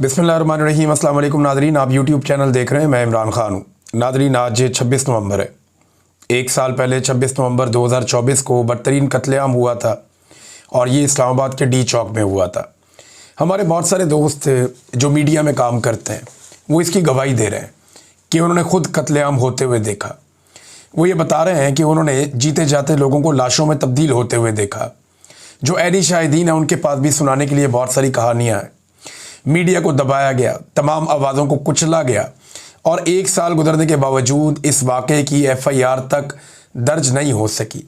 बिस्मिल्लाहिर्रहमानिर्रहीम। अस्सलाम वालेकुम नादरीन, आप यूट्यूब चैनल देख रहे हैं। मैं इमरान खान हूँ। नादरीन, आज 26 नवंबर है। एक साल पहले 26 नवंबर 2024 को बदतरीन कत्लेआम हुआ था और ये इस्लामाबाद के डी चौक में हुआ था। हमारे बहुत सारे दोस्त जो मीडिया में काम करते हैं वो इसकी गवाही दे रहे हैं कि उन्होंने खुद कत्लेआम होते हुए देखा। वो ये बता रहे हैं कि उन्होंने जीते जाते लोगों को लाशों में तब्दील होते हुए देखा। जो ऐनी शाहिदीन है उनके पास भी सुनाने के लिए बहुत सारी कहानियाँ हैं। मीडिया को दबाया गया, तमाम आवाज़ों को कुचला गया और एक साल गुजरने के बावजूद इस वाक़े की FIR तक दर्ज नहीं हो सकी।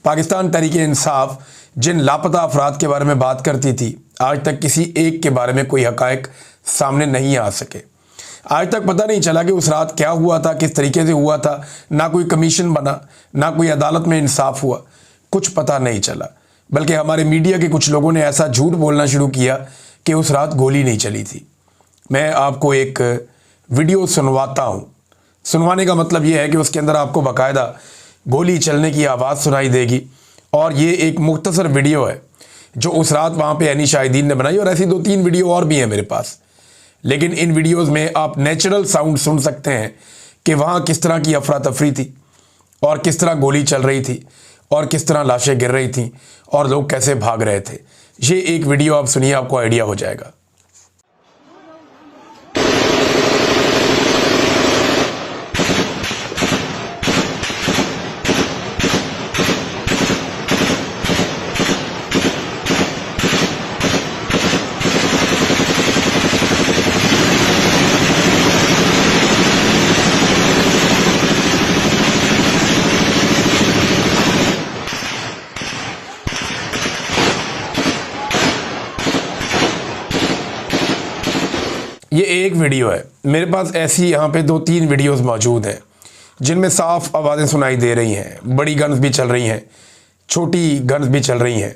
पाकिस्तान तहरीक-ए-इंसाफ जिन लापता अफराद के बारे में बात करती थी, आज तक किसी एक के बारे में कोई हक़ाइक़ सामने नहीं आ सके। आज तक पता नहीं चला कि उस रात क्या हुआ था, किस तरीके से हुआ था। ना कोई कमीशन बना, ना कोई अदालत में इंसाफ हुआ, कुछ पता नहीं चला। बल्कि हमारे मीडिया के कुछ लोगों ने ऐसा झूठ बोलना शुरू किया कि उस रात गोली नहीं चली थी। मैं आपको एक वीडियो सुनवाता हूँ। सुनवाने का मतलब ये है कि उसके अंदर आपको बाकायदा गोली चलने की आवाज़ सुनाई देगी और ये एक मुख्तसर वीडियो है जो उस रात वहाँ पे ऐनी शाहिदीन ने बनाई। और ऐसी 2-3 वीडियो और भी हैं मेरे पास, लेकिन इन वीडियोज़ में आप नेचुरल साउंड सुन सकते हैं कि वहाँ किस तरह की अफरा तफरी थी और किस तरह गोली चल रही थी और किस तरह लाशें गिर रही थीं और लोग कैसे भाग रहे थे। ये एक वीडियो आप सुनिए, आपको आइडिया हो जाएगा। ये एक वीडियो है, मेरे पास ऐसी यहाँ पे 2-3 वीडियोस मौजूद हैं जिनमें साफ आवाज़ें सुनाई दे रही हैं। बड़ी गन्स भी चल रही हैं, छोटी गन्स भी चल रही हैं।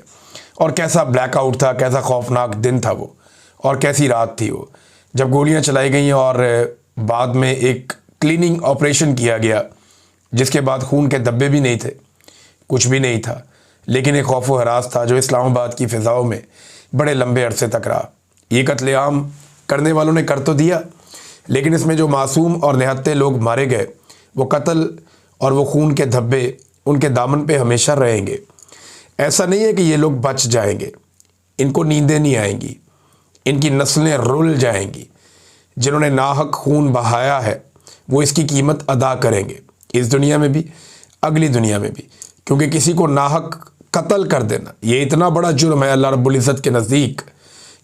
और कैसा ब्लैकआउट था, कैसा खौफनाक दिन था वो, और कैसी रात थी वो जब गोलियाँ चलाई गई और बाद में एक क्लीनिंग ऑपरेशन किया गया, जिसके बाद खून के धब्बे भी नहीं थे, कुछ भी नहीं था। लेकिन एक खौफ व हरास था जो इस्लामाबाद की फ़िज़ाओं में बड़े लंबे अरसे तक रहा। ये कत्लेआम करने वालों ने कर तो दिया, लेकिन इसमें जो मासूम और निहत्ते लोग मारे गए, वो कत्ल और वो खून के धब्बे उनके दामन पे हमेशा रहेंगे। ऐसा नहीं है कि ये लोग बच जाएंगे, इनको नींदें नहीं आएंगी, इनकी नस्लें रुल जाएंगी। जिन्होंने नाहक खून बहाया है वो इसकी कीमत अदा करेंगे, इस दुनिया में भी, अगली दुनिया में भी। क्योंकि किसी को नाहक कत्ल कर देना ये इतना बड़ा जुर्म है अल्लाह रब्बुल इज़्ज़त के नज़दीक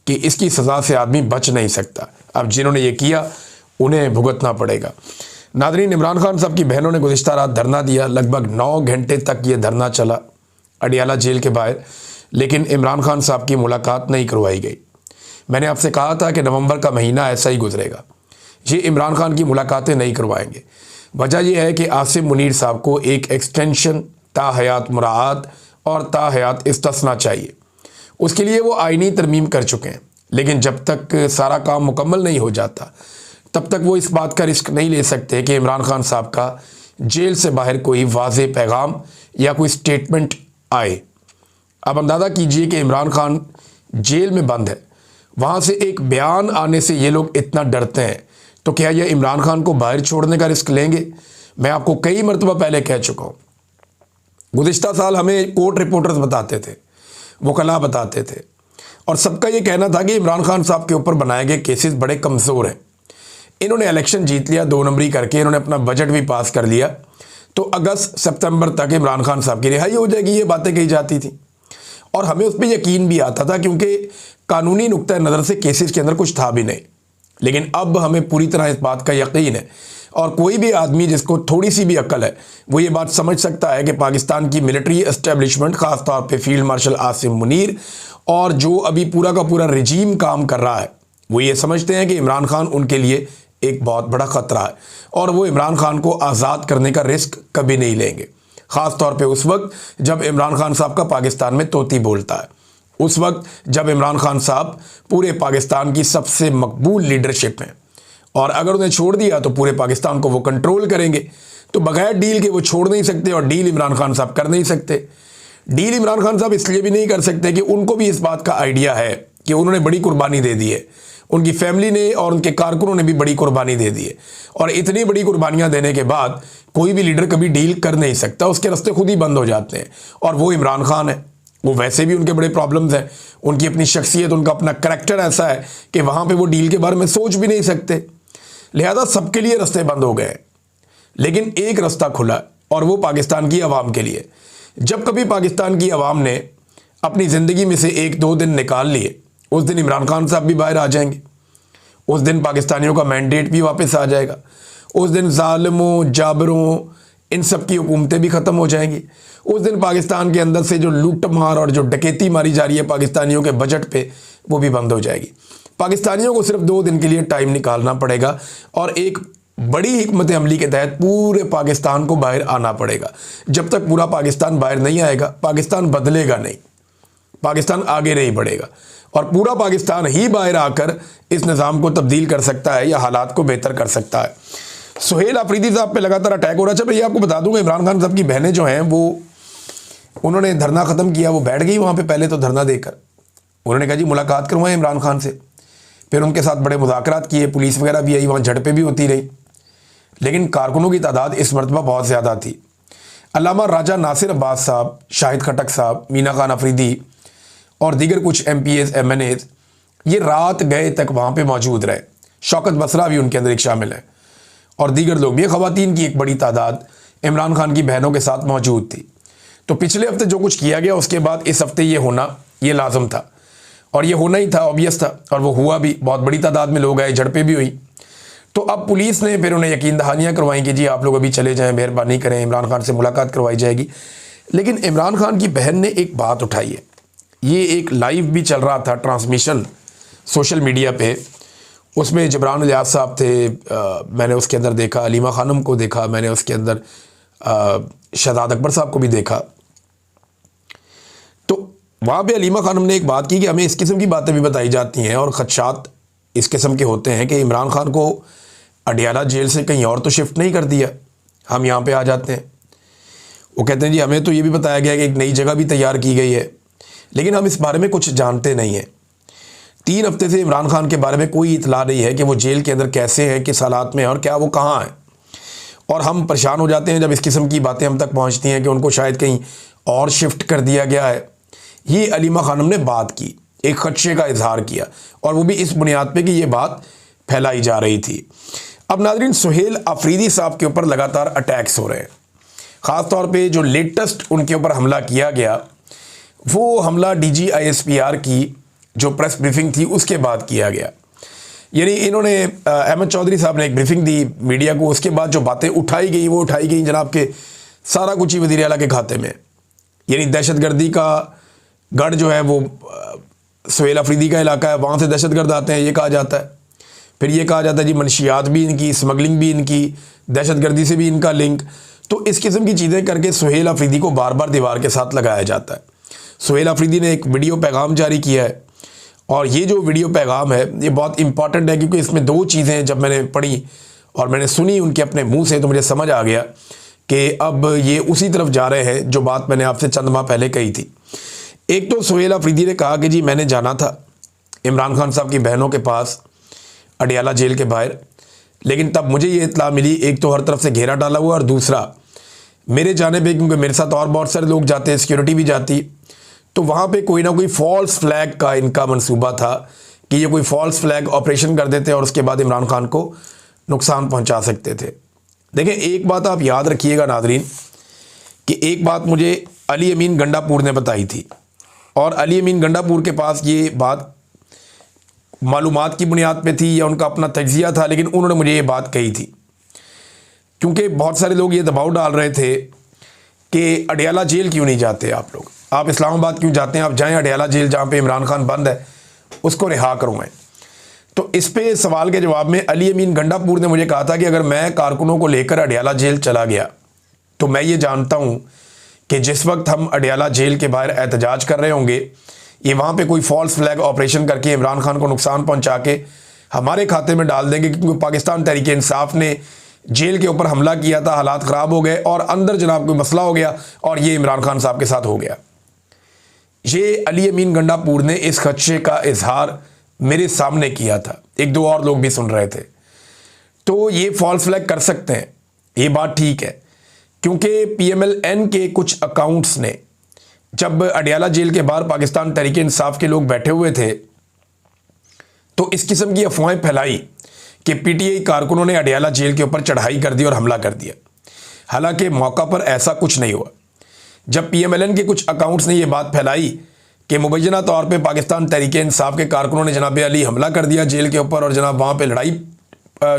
कि इसकी सज़ा से आदमी बच नहीं सकता। अब जिन्होंने ये किया उन्हें भुगतना पड़ेगा। नादरीन, इमरान खान साहब की बहनों ने गुज़िश्ता रात धरना दिया। लगभग 9 घंटे तक ये धरना चला अडियाला जेल के बाहर, लेकिन इमरान खान साहब की मुलाकात नहीं करवाई गई। मैंने आपसे कहा था कि नवंबर का महीना ऐसा ही गुजरेगा, ये इमरान खान की मुलाकातें नहीं करवाएंगे। वजह यह है कि आसिम मुनीर साहब को एक एक्सटेंशन ताहयात मुराआत और ताहयात इस्तिस्ना चाहिए। उसके लिए वो आईनी तरमीम कर चुके हैं, लेकिन जब तक सारा काम मुकम्मल नहीं हो जाता तब तक वो इस बात का रिस्क नहीं ले सकते कि इमरान खान साहब का जेल से बाहर कोई वाज़े पैगाम या कोई स्टेटमेंट आए। अब अंदाज़ा कीजिए कि इमरान खान जेल में बंद है, वहाँ से एक बयान आने से ये लोग इतना डरते हैं, तो क्या ये इमरान खान को बाहर छोड़ने का रिस्क लेंगे? मैं आपको कई मरतबा पहले कह चुका हूँ। गुज़िश्ता साल हमें कोर्ट रिपोर्टर्स बताते थे, वकला बताते थे, और सबका ये कहना था कि इमरान खान साहब के ऊपर बनाए गए केसेस बड़े कमज़ोर हैं। इन्होंने इलेक्शन जीत लिया 2 नंबरी करके, इन्होंने अपना बजट भी पास कर लिया, तो अगस्त सितंबर तक इमरान खान साहब की रिहाई हो जाएगी, ये बातें कही जाती थी। और हमें उस पर यकीन भी आता था क्योंकि कानूनी नुक्ता नज़र से केसेस के अंदर कुछ था भी नहीं। लेकिन अब हमें पूरी तरह इस बात का यकीन है, और कोई भी आदमी जिसको थोड़ी सी भी अक्ल है वो ये बात समझ सकता है कि पाकिस्तान की मिलिट्री एस्टेब्लिशमेंट, ख़ास तौर पे फील्ड मार्शल आसिम मुनीर और जो अभी पूरा का पूरा रिजीम काम कर रहा है, वो ये समझते हैं कि इमरान खान उनके लिए एक बहुत बड़ा ख़तरा है और वो इमरान खान को आज़ाद करने का रिस्क कभी नहीं लेंगे। ख़ास तौर पे उस वक्त जब इमरान खान साहब का पाकिस्तान में तोती बोलता है, उस वक्त जब इमरान खान साहब पूरे पाकिस्तान की सबसे मकबूल लीडरशिप हैं, और अगर उन्हें छोड़ दिया तो पूरे पाकिस्तान को वो कंट्रोल करेंगे। तो बगैर डील के वो छोड़ नहीं सकते और डील इमरान खान साहब कर नहीं सकते। डील इमरान खान साहब इसलिए भी नहीं कर सकते कि उनको भी इस बात का आइडिया है कि उन्होंने बड़ी कुर्बानी दे दी है, उनकी फैमिली ने और उनके कारकुनों ने भी बड़ी कुर्बानी दे दी है। और इतनी बड़ी कुर्बानियां देने के बाद कोई भी लीडर कभी डील कर नहीं सकता, उसके रास्ते खुद ही बंद हो जाते हैं। और वो इमरान खान है। वो वैसे भी उनके बड़े प्रॉब्लम्स हैं, उनकी अपनी शख्सियत, उनका अपना करैक्टर ऐसा है कि वहाँ पे वो डील के बारे में सोच भी नहीं सकते। लिहाजा सबके लिए रास्ते बंद हो गए। लेकिन एक रास्ता खुला और वो पाकिस्तान की आवाम के लिए। जब कभी पाकिस्तान की आवाम ने अपनी ज़िंदगी में से 1-2 दिन निकाल लिए, उस दिन इमरान खान साहब भी बाहर आ जाएंगे, उस दिन पाकिस्तानियों का मैंडेट भी वापस आ जाएगा, उस दिन ज़ालिमों, जाबरों, इन सब की हुकूमतें भी ख़त्म हो जाएंगी। उस दिन पाकिस्तान के अंदर से जो लूट मार और जो डकैती मारी जा रही है पाकिस्तानियों के बजट पे, वो भी बंद हो जाएगी। पाकिस्तानियों को सिर्फ 2 दिन के लिए टाइम निकालना पड़ेगा और एक बड़ी हिकमत अमली के तहत पूरे पाकिस्तान को बाहर आना पड़ेगा। जब तक पूरा पाकिस्तान बाहर नहीं आएगा, पाकिस्तान बदलेगा नहीं, पाकिस्तान आगे नहीं बढ़ेगा। और पूरा पाकिस्तान ही बाहर आकर इस निज़ाम को तब्दील कर सकता है या हालात को बेहतर कर सकता है। सुहेल अफरीदी साहब पे लगातार अटैक हो रहा है। अच्छा, मैं ये आपको बता दूंगा, इमरान खान साहब की बहनें जो हैं वो उन्होंने धरना ख़त्म किया, वो बैठ गई वहाँ पे पहले तो धरना देकर। उन्होंने कहा जी मुलाकात करवाएं इमरान खान से। फिर उनके साथ बड़े मुज़ाकरात किए, पुलिस वगैरह भी आई, वहाँ झड़पें भी होती रही। लेकिन कारकुनों की तादाद इस मरतबा बहुत ज़्यादा थी। अल्लामा राजा नासिर अब्बास साहब, शाहिद खटक साहब, मीना खान अफरीदी और दीगर कुछ MPAs MNAs ये रात गए तक वहाँ पे मौजूद रहे। शौकत बसरा भी उनके अंदर एक शामिल है और दीगर लोग भी। ख़वातीन की एक बड़ी तादाद इमरान खान की बहनों के साथ मौजूद थी। तो पिछले हफ्ते जो कुछ किया गया उसके बाद इस हफ्ते ये होना ये लाजम था और ये होना ही था, ऑब्वियस था, और वो हुआ भी। बहुत बड़ी तादाद में लोग आए, झड़पें भी हुई। तो अब पुलिस ने फिर उन्हें यकीन दहानियाँ करवाई कि जी आप लोग अभी चले जाएं, मेहरबानी करें, इमरान खान से मुलाकात करवाई जाएगी। लेकिन इमरान खान की बहन ने एक बात उठाई है। ये एक लाइव भी चल रहा था ट्रांसमिशन सोशल मीडिया पे, उसमें जबरान इलियास साहब थे, मैंने उसके अंदर देखा अलीमा खानम को देखा, मैंने उसके अंदर शहजाद अकबर साहब को भी देखा। तो वहाँ पे अलीमा खानम ने एक बात की कि हमें इस किस्म की बातें भी बताई जाती हैं और ख़दशात इस किस्म के होते हैं कि इमरान खान को अडियाला जेल से कहीं और तो शिफ्ट नहीं कर दिया, हम यहाँ पे आ जाते हैं। वो कहते हैं जी हमें तो ये भी बताया गया कि एक नई जगह भी तैयार की गई है, लेकिन हम इस बारे में कुछ जानते नहीं हैं। 3 हफ्ते से इमरान खान के बारे में कोई इतला नहीं है कि वो जेल के अंदर कैसे हैं, किस हालात में हैं और क्या वो कहाँ हैं। और हम परेशान हो जाते हैं जब इस किस्म की बातें हम तक पहुँचती हैं कि उनको शायद कहीं और शिफ्ट कर दिया गया है। ये अलीमा खानम ने बात की, एक खदशे का इजहार किया, और वो भी इस बुनियाद पे कि ये बात फैलाई जा रही थी। अब नाज़रीन, सुहेल अफरीदी साहब के ऊपर लगातार अटैक्स हो रहे हैं। ख़ास तौर पे जो लेटेस्ट उनके ऊपर हमला किया गया, वो हमला DG-ISPR की जो प्रेस ब्रीफिंग थी उसके बाद किया गया। यानी इन्होंने अहमद चौधरी साहब ने एक ब्रीफिंग दी मीडिया को, उसके बाद जो बातें उठाई गई वो उठाई गई जनाब के सारा कुछ ही वज़ीर आला के खाते में। यानी दहशतगर्दी का गढ़ जो है वो सुहेल अफरीदी का इलाका है, वहाँ से दहशतगर्द आते हैं ये कहा जाता है। फिर ये कहा जाता है जी मनशियात भी इनकी, स्मगलिंग भी इनकी, दहशतगर्दी से भी इनका लिंक। तो इस किस्म की चीज़ें करके सुहेल अफरीदी को बार बार दीवार के साथ लगाया जाता है। सुहेल अफरीदी ने एक वीडियो पैगाम जारी किया है और ये जो वीडियो पैगाम है ये बहुत इंपॉर्टेंट है, क्योंकि इसमें 2 चीज़ें जब मैंने पढ़ी और मैंने सुनी उनके अपने मुँह से, तो मुझे समझ आ गया कि अब ये उसी तरफ जा रहे हैं जो बात मैंने आपसे चंद माह पहले कही थी। एक तो सुहेल अफरीदी ने कहा कि जी मैंने जाना था इमरान खान साहब की बहनों के पास अडियाला जेल के बाहर, लेकिन तब मुझे ये इत्तला मिली, एक तो हर तरफ से घेरा डाला हुआ और दूसरा मेरे जाने पे, क्योंकि मेरे साथ और बहुत सारे लोग जाते हैं, सिक्योरिटी भी जाती, तो वहाँ पे कोई ना कोई फॉल्स फ्लैग का इनका मंसूबा था कि ये कोई फॉल्स फ्लैग ऑपरेशन कर देते और उसके बाद इमरान खान को नुकसान पहुँचा सकते थे। देखें, एक बात आप याद रखिएगा नाज़रीन कि एक बात मुझे अली अमीन गंडापुर ने बताई थी, और अली अमीन गंडापुर के पास ये बात मालूमात की बुनियाद पे थी या उनका अपना तज्जिया था, लेकिन उन्होंने मुझे ये बात कही थी। क्योंकि बहुत सारे लोग ये दबाव डाल रहे थे कि अडियाला जेल क्यों नहीं जाते आप लोग, आप इस्लामाबाद क्यों जाते हैं, आप जाएं अडियाला जेल जहाँ पे इमरान खान बंद है उसको रिहा करवाएं। तो इस पे सवाल के जवाब में अली अमीन गंडापुर ने मुझे कहा था कि अगर मैं कारकुनों को लेकर अडियाला जेल चला गया तो मैं ये जानता हूँ कि जिस वक्त हम अडियाला जेल के बाहर एहतजाज कर रहे होंगे, ये वहाँ पे कोई फॉल्स फ्लैग ऑपरेशन करके इमरान खान को नुकसान पहुँचा के हमारे खाते में डाल देंगे, क्योंकि पाकिस्तान तहरीक इंसाफ ने जेल के ऊपर हमला किया था, हालात ख़राब हो गए और अंदर जनाब कोई मसला हो गया और ये इमरान खान साहब के साथ हो गया। ये अली अमीन गंडापुर ने इस खदशे का इजहार मेरे सामने किया था, एक दो और लोग भी सुन रहे थे। तो ये फॉल्स फ्लैग कर सकते हैं, ये बात ठीक है, क्योंकि पीएमएलएन के कुछ अकाउंट्स ने जब अडयाला जेल के बाहर पाकिस्तान तहरीक इंसाफ के लोग बैठे हुए थे तो इस किस्म की अफवाहें फैलाई कि पीटीआई कारकुनों ने अडयाला जेल के ऊपर चढ़ाई कर दी और हमला कर दिया। हालांकि मौका पर ऐसा कुछ नहीं हुआ। जब पीएमएलएन के कुछ अकाउंट्स ने यह बात फैलाई कि मुबैना तौर पे पाकिस्तान तहरीक इंसाफ के कारकुनों ने जनाब अली हमला कर दिया जेल के ऊपर और जनाब वहाँ पे लड़ाई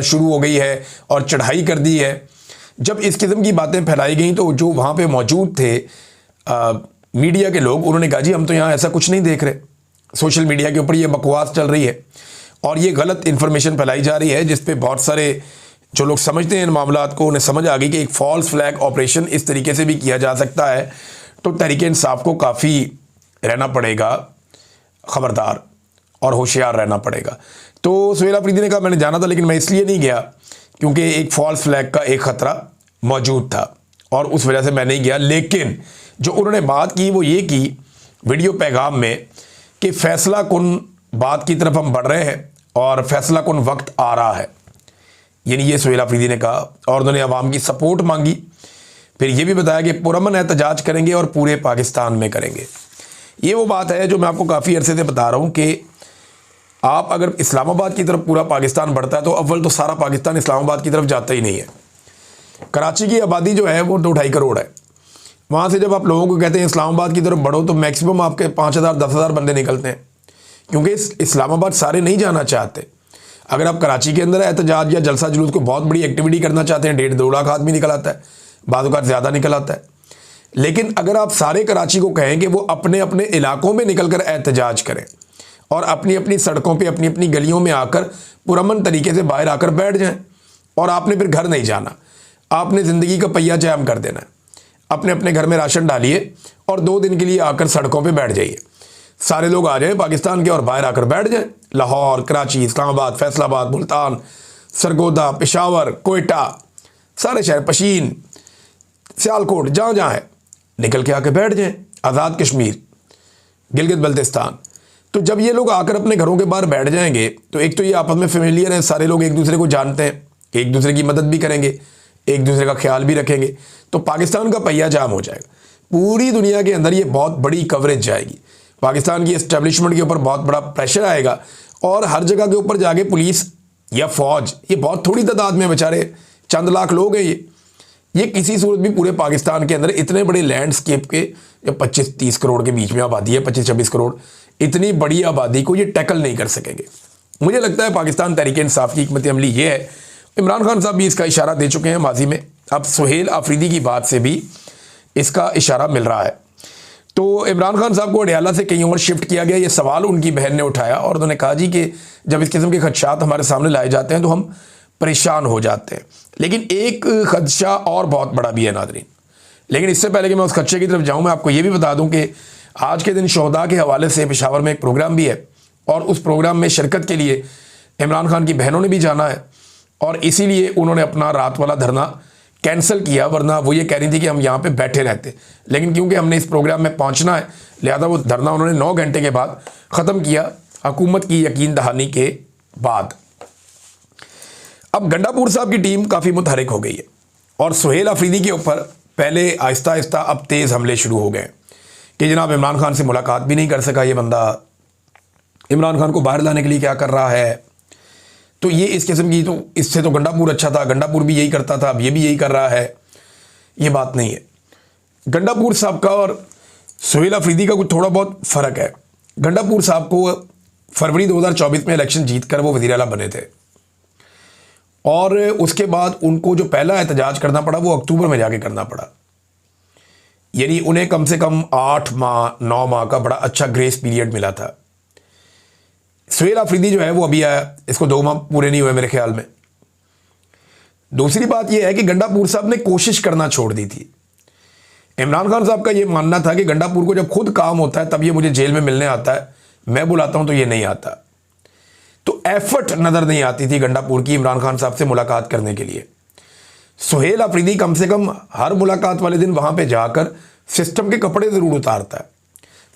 शुरू हो गई है और चढ़ाई कर दी है, जब इस किस्म की बातें फैलाई गई तो जो वहाँ पे मौजूद थे मीडिया के लोग, उन्होंने कहा जी हम तो यहाँ ऐसा कुछ नहीं देख रहे, सोशल मीडिया के ऊपर ये बकवास चल रही है और ये गलत इन्फॉर्मेशन फैलाई जा रही है, जिस पे बहुत सारे जो लोग समझते हैं इन मामलात को, उन्हें समझ आ गई कि एक फॉल्स फ्लैग ऑपरेशन इस तरीके से भी किया जा सकता है। तो तहरीक इंसाफ को काफ़ी रहना पड़ेगा, ख़बरदार और होशियार रहना पड़ेगा। तो सुहेल अफरीदी ने कहा मैंने जाना था लेकिन मैं इसलिए नहीं गया क्योंकि एक फॉल्स फ्लैग का एक ख़तरा मौजूद था और उस वजह से मैं नहीं गया। लेकिन जो उन्होंने बात की वो ये की वीडियो पैगाम में कि फ़ैसला कुन बात की तरफ हम बढ़ रहे हैं और फ़ैसला कुन वक्त आ रहा है, यानी ये सुहेल अफरीदी ने कहा। और उन्होंने अवाम की सपोर्ट मांगी। फिर ये भी बताया कि पुरअमन एहतजाज करेंगे और पूरे पाकिस्तान में करेंगे। ये वो बात है जो मैं आपको काफ़ी अरसे से बता रहा हूँ कि आप अगर इस्लामाबाद की तरफ पूरा पाकिस्तान बढ़ता है तो अव्वल तो सारा पाकिस्तान इस्लामाबाद की तरफ जाता ही नहीं है। कराची की आबादी जो है वो 2-2.5 करोड़ है। वहाँ से जब आप लोगों को कहते हैं इस्लामाबाद की तरफ बढ़ो तो मैक्सिमम आपके 5,000-10,000 बंदे निकलते हैं, क्योंकि इस्लामाबाद सारे नहीं जाना चाहते। अगर आप कराची के अंदर एहतजाज या जलसा जुलूस को बहुत बड़ी एक्टिविटी करना चाहते हैं, 1.5-2 लाख आदमी निकल आता है, बाद औक़ात ज़्यादा निकल आता है। लेकिन अगर आप सारे कराची को कहें कि वो अपने अपने इलाकों में निकल कर एहतजाज करें और अपनी अपनी सड़कों पे अपनी अपनी गलियों में आकर पुरअमन तरीके से बाहर आकर बैठ जाएं और आपने फिर घर नहीं जाना, आपने ज़िंदगी का पहिया जाम कर देना है, अपने अपने घर में राशन डालिए और 2 दिन के लिए आकर सड़कों पे बैठ जाइए। सारे लोग आ जाएं पाकिस्तान के और बाहर आकर बैठ जाएं। लाहौर, कराची, इस्लामाबाद, फैसलाबाद, मुल्तान, सरगोदा, पेशावर, कोयटा, सारे शहर, पशीन, सियालकोट, जहाँ जहाँ है निकल के आके बैठ जाएं। आज़ाद कश्मीर, गिलगित बल्तिस्तान। तो जब ये लोग आकर अपने घरों के बाहर बैठ जाएंगे तो एक तो ये आपस में फेमिलियर है, सारे लोग एक दूसरे को जानते हैं, एक दूसरे की मदद भी करेंगे, एक दूसरे का ख्याल भी रखेंगे, तो पाकिस्तान का पहिया जाम हो जाएगा। पूरी दुनिया के अंदर ये बहुत बड़ी कवरेज जाएगी, पाकिस्तान की इस्टेब्लिशमेंट के ऊपर बहुत बड़ा प्रेशर आएगा और हर जगह के ऊपर जाके पुलिस या फौज, ये बहुत थोड़ी तादाद में बेचारे चंद लाख लोग हैं, ये किसी सूरत भी पूरे पाकिस्तान के अंदर इतने बड़े लैंडस्केप के जो 25-30 करोड़ के बीच में आबादी है, 25-26 करोड़, इतनी बड़ी आबादी को ये टैकल नहीं कर सकेंगे। मुझे लगता है पाकिस्तान तहरीक इंसाफ की हिकमत अमली ये है। इमरान खान साहब भी इसका इशारा दे चुके हैं माजी में, अब सुहेल अफरीदी की बात से भी इसका इशारा मिल रहा है। तो इमरान खान साहब को अडयाला से कहीं और शिफ्ट किया गया, ये सवाल उनकी बहन ने उठाया और उन्होंने कहा जी कि जब इस किस्म के खदशात हमारे सामने लाए जाते हैं तो हम परेशान हो जाते हैं। लेकिन एक खदशा और बहुत बड़ा भी है नाज़रीन, लेकिन इससे पहले कि मैं उस खदशे की तरफ जाऊँ, मैं आपको ये भी बता दूँ कि आज के दिन शोहदा के हवाले से पेशावर में एक प्रोग्राम भी है और उस प्रोग्राम में शिरकत के लिए इमरान खान की बहनों ने भी जाना है और इसीलिए उन्होंने अपना रात वाला धरना कैंसिल किया, वरना वो ये कह रही थी कि हम यहाँ पे बैठे रहते, लेकिन क्योंकि हमने इस प्रोग्राम में पहुँचना है लिहाजा वो धरना उन्होंने 9 घंटे के बाद ख़त्म किया, हुकूमत की यकीन दहानी के बाद। अब गंडापुर साहब की टीम काफ़ी मुतहरिक हो गई है और सुहेल अफरीदी के ऊपर पहले आहिस्ता आहिस्ता अब तेज़ हमले शुरू हो गए कि जनाब इमरान खान से मुलाकात भी नहीं कर सका ये बंदा, इमरान खान को बाहर लाने के लिए क्या कर रहा है। तो ये इस किस्म की, तो इससे तो गंडापुर अच्छा था, गंडापुर भी यही करता था, अब ये भी यही कर रहा है, ये बात नहीं है। गंडापुर साहब का और सुहेल अफरीदी का कुछ थोड़ा बहुत फ़र्क है। गंडापुर साहब को फरवरी 2024 में इलेक्शन जीत कर वो वज़ीर आला बने थे और उसके बाद उनको जो पहला एहतजाज करना पड़ा वो अक्टूबर में जाके करना पड़ा, यानी उन्हें कम से कम 8 माह 9 माह का बड़ा अच्छा ग्रेस पीरियड मिला था। सुहेल अफरीदी जो है वो अभी आया, इसको 2 माह पूरे नहीं हुए मेरे ख्याल में। दूसरी बात यह है कि गंडापुर साहब ने कोशिश करना छोड़ दी थी। इमरान खान साहब का ये मानना था कि गंडापुर को जब खुद काम होता है तब ये मुझे जेल में मिलने आता है, मैं बुलाता हूं तो ये नहीं आता। तो एफर्ट नज़र नहीं आती थी गंडापुर की इमरान खान साहब से मुलाकात करने के लिए। सुहेल अफरीदी कम से कम हर मुलाकात वाले दिन वहाँ पे जाकर सिस्टम के कपड़े ज़रूर उतारता है,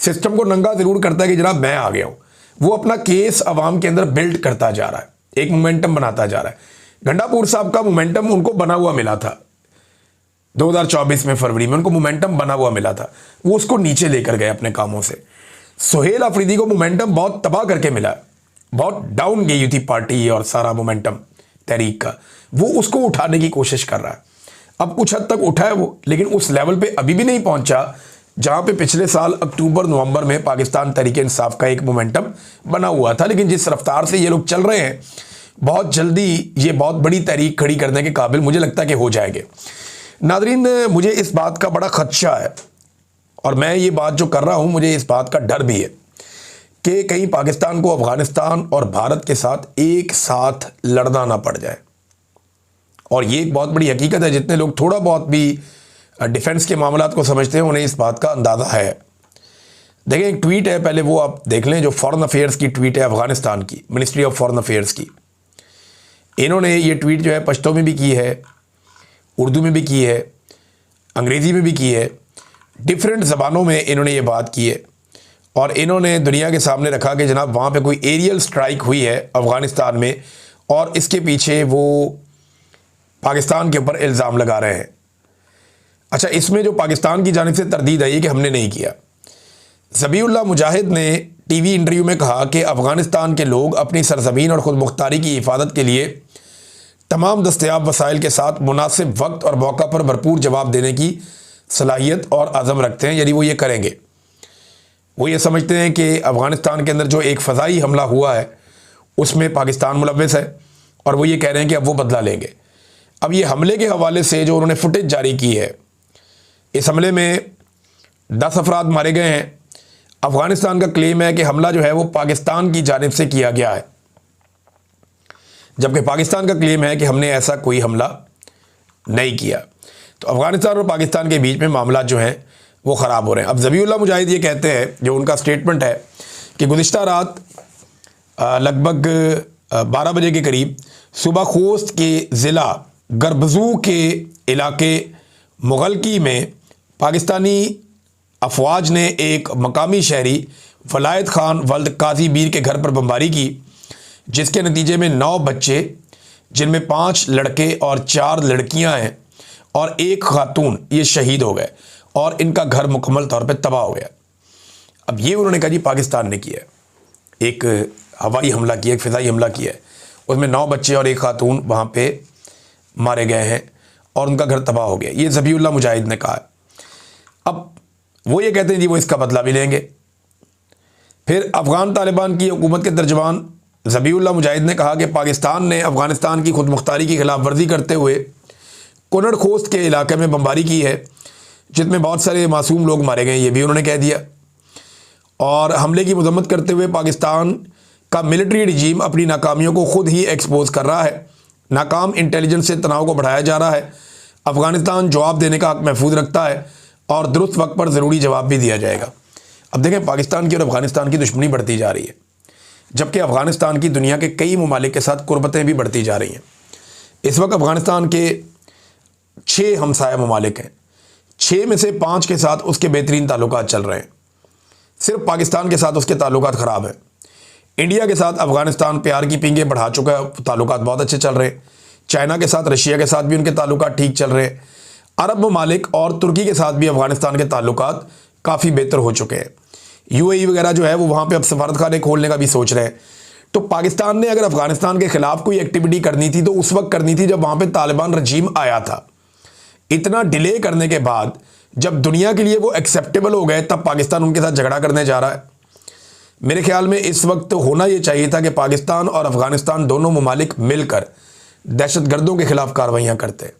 सिस्टम को नंगा ज़रूर करता है कि जनाब मैं आ गया हूँ। वो अपना केस अवाम के अंदर बिल्ड करता जा रहा है, एक मोमेंटम बनाता जा रहा है। गंडापुर साहब का मोमेंटम उनको बना हुआ मिला था 2024 में फरवरी में, उनको मोमेंटम बना हुआ मिला था, वो उसको नीचे लेकर गए अपने कामों से। सुहेल अफरीदी को मोमेंटम बहुत तबाह करके मिला, बहुत डाउन गई थी पार्टी और सारा मोमेंटम तहरीक का, वो उसको उठाने की कोशिश कर रहा है। अब कुछ हद तक उठा है वो, लेकिन उस लेवल पे अभी भी नहीं पहुंचा जहां पे पिछले साल अक्टूबर नवंबर में पाकिस्तान तहरीक इंसाफ का एक मोमेंटम बना हुआ था। लेकिन जिस रफ्तार से ये लोग चल रहे हैं, बहुत जल्दी ये बहुत बड़ी तहरीक खड़ी करने के काबिल मुझे लगता है कि हो जाएंगे। नादरीन, मुझे इस बात का बड़ा खदशा है और मैं ये बात जो कर रहा हूं, मुझे इस बात का डर भी है कि कहीं पाकिस्तान को अफगानिस्तान और भारत के साथ एक साथ लड़ना ना पड़ जाए। और ये एक बहुत बड़ी हकीकत है, जितने लोग थोड़ा बहुत भी डिफेंस के मामलात को समझते हैं उन्हें इस बात का अंदाज़ा है। देखें, एक ट्वीट है, पहले वो आप देख लें, जो फॉरेन अफेयर्स की ट्वीट है अफगानिस्तान की, मिनिस्ट्री ऑफ फॉरेन अफेयर्स की। इन्होंने ये ट्वीट जो है पश्तो में भी की है, उर्दू में भी की है, अंग्रेज़ी में भी की है, डिफरेंट ज़बानों में इन्होंने ये बात की है। और इन्होंने दुनिया के सामने रखा कि जनाब वहाँ पे कोई एरियल स्ट्राइक हुई है अफ़गानिस्तान में और इसके पीछे वो पाकिस्तान के ऊपर इल्ज़ाम लगा रहे हैं। अच्छा, इसमें जो पाकिस्तान की जानिब से तरदीद आई है कि हमने नहीं किया। ज़बीउल्लाह मुजाहिद ने टीवी इंटरव्यू में कहा कि अफ़गानिस्तान के लोग अपनी सरज़मीन और ख़ुद मुख्तारी की हिफाजत के लिए तमाम दस्तयाब वसाइल के साथ मुनासिब वक्त और मौका पर भरपूर जवाब देने की सलाहियत और अज़म रखते हैं, यदि वो ये करेंगे। वो ये समझते हैं कि अफ़गानिस्तान के अंदर जो एक फ़ज़ाई हमला हुआ है उसमें पाकिस्तान मुलव्वस है और वो ये कह रहे हैं कि अब वो बदला लेंगे। अब ये हमले के हवाले से जो उन्होंने फुटेज जारी की है, इस हमले में 10 अफराद मारे गए हैं। अफ़गानिस्तान का क्लेम है कि हमला जो है वो पाकिस्तान की जानिब से किया गया है, जबकि पाकिस्तान का क्लेम है कि हमने ऐसा कोई हमला नहीं किया। तो अफ़गानिस्तान और पाकिस्तान के बीच में मामला जो हैं वो ख़राब हो रहे हैं। अब ज़बीउल्लाह मुजाहिद ये कहते हैं, जो उनका स्टेटमेंट है, कि गुज़िश्ता रात लगभग 12 बजे के करीब सुबह खोस्त के ज़िला गर्बजू के इलाके मुगलकी में पाकिस्तानी अफवाज ने एक मकामी शहरी वलायत खान वल्द काजी बीर के घर पर बमबारी की, जिसके नतीजे में 9 बच्चे, जिनमें 5 लड़के और 4 लड़कियां हैं और 1 खातून, ये शहीद हो गए और इनका घर मुकम्मल तौर पे तबाह हो गया। अब ये उन्होंने कहा जी पाकिस्तान ने किया है, एक हवाई हमला किया, एक फ़िज़ाई हमला किया है, उसमें 9 बच्चे और 1 खातून वहाँ पे मारे गए हैं और उनका घर तबाह हो गया। ये ज़बीउल्लाह मुजाहिद ने कहा है। अब वो ये कहते हैं जी वो इसका बदला भी लेंगे। फिर अफ़गान तालिबान की हुकूमत के तर्जुमान ज़बीउल्लाह मुजाहिद ने कहा कि पाकिस्तान ने अफ़गानिस्तान की खुद मुख्तारी की खिलाफ वर्जी करते हुए कुनड़ खोस्त के इलाके में बमबारी की है, जिसमें बहुत सारे मासूम लोग मारे गए, ये भी उन्होंने कह दिया। और हमले की मजम्मत करते हुए पाकिस्तान का मिलिट्री रिजीम अपनी नाकामियों को खुद ही एक्सपोज कर रहा है। नाकाम इंटेलिजेंस से तनाव को बढ़ाया जा रहा है। अफ़गानिस्तान जवाब देने का हक महफूज रखता है और दुरुस्त वक्त पर ज़रूरी जवाब भी दिया जाएगा। अब देखें, पाकिस्तान की और अफ़गानिस्तान की दुश्मनी बढ़ती जा रही है, जबकि अफ़गानिस्तान की दुनिया के कई ममालिक के साथ कुर्बतें भी बढ़ती जा रही हैं। इस वक्त अफ़गानिस्तान के 6 हमसाया ममालिक हैं, 6 में से 5 के साथ उसके बेहतरीन ताल्लुकात चल रहे हैं। सिर्फ पाकिस्तान के साथ उसके ताल्लुकात ख़राब हैं। इंडिया के साथ अफ़गानिस्तान प्यार की पींगे बढ़ा चुका है, ताल्लुकात बहुत अच्छे चल रहे हैं। चाइना के साथ, रशिया के साथ भी उनके ताल्लुकात ठीक चल रहे हैं। अरब ममालिक और तुर्की के साथ भी अफ़गानिस्तान के ताल्लुकात काफ़ी बेहतर हो चुके हैं। UAE वगैरह जो है वो वहाँ पे अब सफारत खाने खोलने का भी सोच रहे हैं। तो पाकिस्तान ने अगर अफ़गानिस्तान के ख़िलाफ़ कोई एक्टिविटी करनी थी तो उस वक्त करनी थी जब वहाँ पे तालिबान रजीम आया था। इतना डिले करने के बाद जब दुनिया के लिए वो एक्सेप्टेबल हो गए, तब पाकिस्तान उनके साथ झगड़ा करने जा रहा है। मेरे ख्याल में इस वक्त होना ये चाहिए था कि पाकिस्तान और अफ़गानिस्तान दोनों ममालिक मिलकर दहशतगर्दों के ख़िलाफ़ कार्रवाइयाँ करते,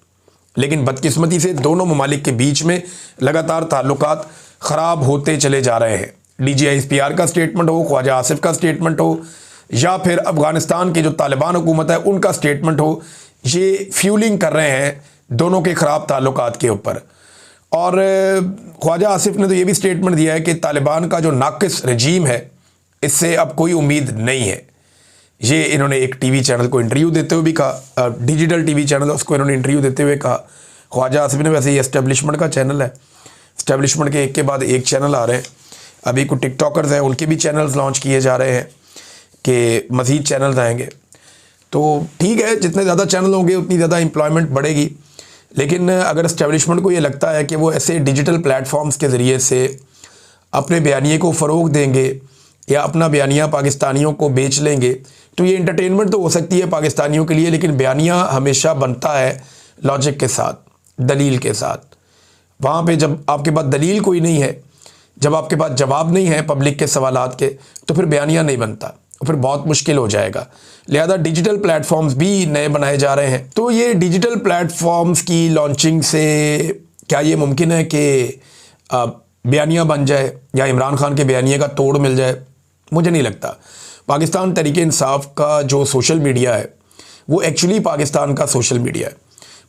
लेकिन बदकिस्मती से दोनों ममालिक के बीच में लगातार ताल्लुकात ख़राब होते चले जा रहे हैं। DGISPR का स्टेटमेंट हो, ख्वाजा आसिफ का स्टेटमेंट हो, या फिर अफ़गानिस्तान की जो तालिबान हुकूमत है उनका स्टेटमेंट हो, ये फ्यूलिंग कर रहे हैं दोनों के ख़राब ताल्लुकात के ऊपर। और ख्वाजा आसिफ ने तो ये भी स्टेटमेंट दिया है कि तालिबान का जो नाक़िस रजीम है इससे अब कोई उम्मीद नहीं है। ये इन्होंने एक टीवी चैनल को इंटरव्यू देते हुए भी कहा, डिजिटल टीवी चैनल, उसको इन्होंने इंटरव्यू देते हुए कहा। ख्वाजा आसिफ ने, वैसे ये एस्टेब्लिशमेंट का चैनल है, एस्टेब्लिशमेंट के एक बाद एक चैनल आ रहे हैं। अभी कुछ टिकटॉकर्स हैं, उनके भी चैनल्स लॉन्च किए जा रहे हैं। कि मज़ीद चैनल आएंगे। तो ठीक है, जितने ज़्यादा चैनल होंगे उतनी ज़्यादा एम्प्लॉयमेंट बढ़ेगी। लेकिन अगर इस्टेब्लिशमेंट को ये लगता है कि वो ऐसे डिजिटल प्लेटफॉर्म्स के ज़रिए से अपने बयानिए को फ़रोग़ देंगे या अपना बयानिया पाकिस्तानियों को बेच लेंगे, तो ये इंटरटेनमेंट तो हो सकती है पाकिस्तानियों के लिए, लेकिन बयानिया हमेशा बनता है लॉजिक के साथ, दलील के साथ। वहाँ पे जब आपके पास दलील कोई नहीं है, जब आपके पास जवाब नहीं है पब्लिक के सवालात के, तो फिर बयानिया नहीं बनता, फिर बहुत मुश्किल हो जाएगा। लिहाजा डिजिटल प्लेटफॉर्म्स भी नए बनाए जा रहे हैं। तो ये डिजिटल प्लेटफॉर्म्स की लॉन्चिंग से क्या ये मुमकिन है कि बयानिया बन जाए या इमरान खान के बयानिए का तोड़ मिल जाए? मुझे नहीं लगता। पाकिस्तान तहरीक इंसाफ का जो सोशल मीडिया है वो एक्चुअली पाकिस्तान का सोशल मीडिया है।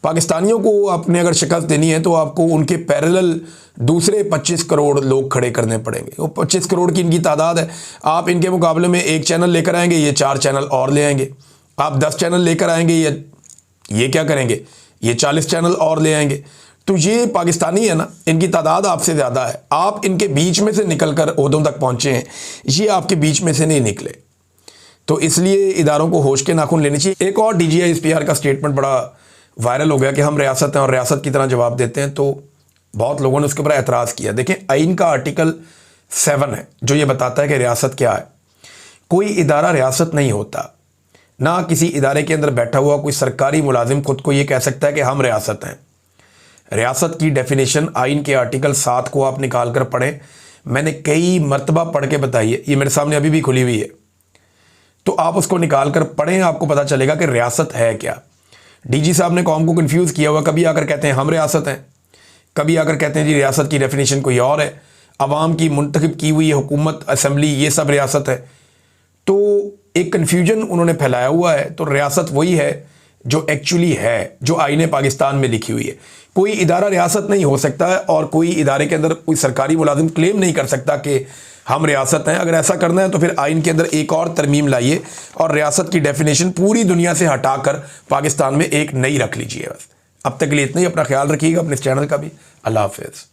पाकिस्तानियों को आपने अगर शिकस्त देनी है तो आपको उनके पैरेलल दूसरे 25 करोड़ लोग खड़े करने पड़ेंगे। वो 25 करोड़ की इनकी तादाद है। आप इनके मुकाबले में एक चैनल लेकर आएंगे, ये 4 चैनल और ले आएंगे। आप 10 चैनल लेकर आएंगे, ये क्या करेंगे, ये 40 चैनल और ले आएंगे। तो ये पाकिस्तानी है ना, इनकी तादाद आपसे ज़्यादा है। आप इनके बीच में से निकल कर ओहदों तक पहुँचे हैं, ये आपके बीच में से नहीं निकले। तो इसलिए इदारों को होश के नाखून लेने चाहिए। एक और DGI-SPR का स्टेटमेंट बड़ा वायरल हो गया कि हम रियासत हैं और रियासत की तरह जवाब देते हैं, तो बहुत लोगों ने उसके ऊपर एतराज़ किया। देखें, आइन का आर्टिकल 7 है जो ये बताता है कि रियासत क्या है। कोई इदारा रियासत नहीं होता, ना किसी इदारे के अंदर बैठा हुआ कोई सरकारी मुलाजिम खुद को ये कह सकता है कि हम रियासत हैं। रियासत की डेफिनेशन आइन के आर्टिकल 7 को आप निकाल कर पढ़ें। मैंने कई मरतबा पढ़ के बताई है, ये मेरे सामने अभी भी खुली हुई है, तो आप उसको निकाल कर पढ़ें, आपको पता चलेगा कि रियासत है क्या। DG साहब ने कौम को कंफ्यूज किया हुआ, कभी आकर कहते हैं हम रियासत हैं, कभी आकर कहते हैं जी रियासत की डेफिनेशन कोई और है, अवाम की मुंतखब की हुई हुकूमत, असम्बली, ये सब रियासत है। तो एक कन्फ्यूजन उन्होंने फैलाया हुआ है। तो रियासत वही है जो एक्चुअली है, जो आईने पाकिस्तान में लिखी हुई है। कोई इदारा रियासत नहीं हो सकता है और कोई इदारे के अंदर कोई सरकारी मुलाजिम क्लेम नहीं कर सकता कि हम रियासत हैं। अगर ऐसा करना है तो फिर आइन के अंदर एक और तरमीम लाइए और रियासत की डेफिनेशन पूरी दुनिया से हटाकर पाकिस्तान में एक नई रख लीजिए। बस अब तक के लिए इतना ही। अपना ख्याल रखिएगा, अपने इस चैनल का भी। अल्लाह हाफिज़।